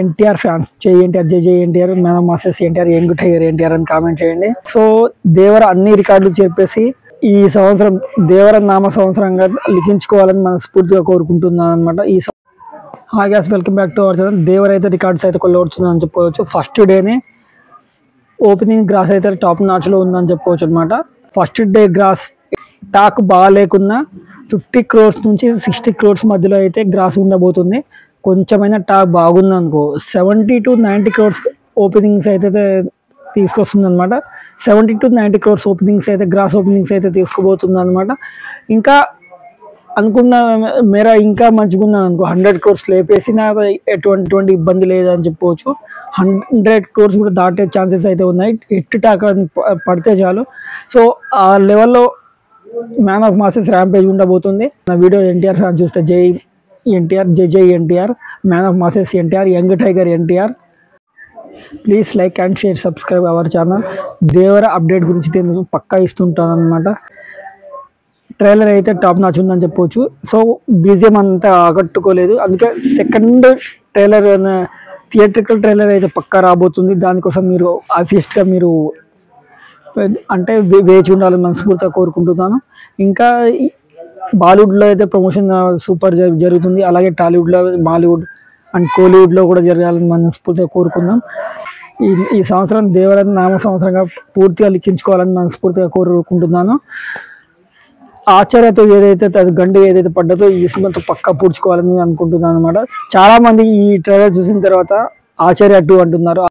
NTR fans జై ఎన్టీఆర్, జై జై NTR, man of masses NTR, young tiger NTR అని కామెంట్ చేయండి. సో దేవర అన్ని రికార్డులు చెప్పేసి ఈ సంవత్సరం దేవర నామ సంవత్సరంగా లిఖించుకోవాలని మనస్ఫూర్తిగా కోరుకుంటున్నాను అనమాట. Hi guys, welcome back to our channel. Devara అయితే రికార్డ్స్ అయితే కొల్లగొడుతుందని చెప్పుకోవచ్చు. ఫస్ట్ డేనే ఓపెనింగ్ గ్రాస్ అయితే టాప్ నాచ్లో ఉందని చెప్పుకోవచ్చు అనమాట. ఫస్ట్ డే గ్రాస్ టాక్ బాగా లేకున్నా 50 crores నుంచి 60 crores మధ్యలో అయితే గ్రాస్ ఉండబోతుంది. కొంచెమైనా టాక్ బాగుందనుకో 70 to 90 crores ఓపెనింగ్స్ అయితే తీసుకొస్తుంది అనమాట. 70 to 90 crores ఓపెనింగ్స్ అయితే గ్రాస్ ఓపెనింగ్స్ అయితే తీసుకుపోతుంది అనమాట. ఇంకా అనుకున్న మేర ఇంకా మంచిగా ఉన్నాను అనుకో 100 crores లేపేసిన ఎటువంటి ఇబ్బంది లేదని చెప్పుకోవచ్చు. 100 crores కూడా దాటే ఛాన్సెస్ అయితే ఉన్నాయి. హిట్ టాక్ పడితే చాలు. సో ఆ లెవెల్లో మ్యాన్ ఆఫ్ మాసెస్ ర్యాంపేజ్ ఉండబోతుంది. నా వీడియో ఎన్టీఆర్ ఫ్యాన్ చూస్తే జై ఎన్టీఆర్, జై జై NTR, man of masses NTR, young tiger NTR. Please like and share, subscribe our channel. Devara update గురించి నేను పక్కా ఇస్తుంటాను అనమాట. ట్రైలర్ అయితే టాప్ నాచ్ ఉందని చెప్పవచ్చు. సో బీజిఎం అంతా ఆకట్టుకోలేదు, అందుకే సెకండ్ ట్రైలర్ థియేట్రికల్ ట్రైలర్ అయితే పక్కా రాబోతుంది. దానికోసం మీరు ఆఫీస్గా మీరు అంటే వేచి ఉండాలని మనస్ఫూర్తిగా కోరుకుంటున్నాను. ఇంకా బాలీవుడ్లో అయితే ప్రమోషన్ సూపర్ జరుగుతుంది. అలాగే టాలీవుడ్లో, బాలీవుడ్ అండ్ కోలీవుడ్లో కూడా జరగాలని మనస్ఫూర్తిగా కోరుకుందాం. ఈ సంవత్సరం దేవర నామ సంవత్సరంగా పూర్తిగా లిఖించుకోవాలని మనస్ఫూర్తిగా కోరుకుంటున్నాను. ఆచార్యతో ఏదైతే గండి ఏదైతే పడ్డదో ఈ సినిమాతో పక్కా పూడ్చుకోవాలని అనుకుంటున్నాను అనమాట. చాలా మంది ఈ ట్రైలర్ చూసిన తర్వాత ఆచార్య 2 అంటున్నారు.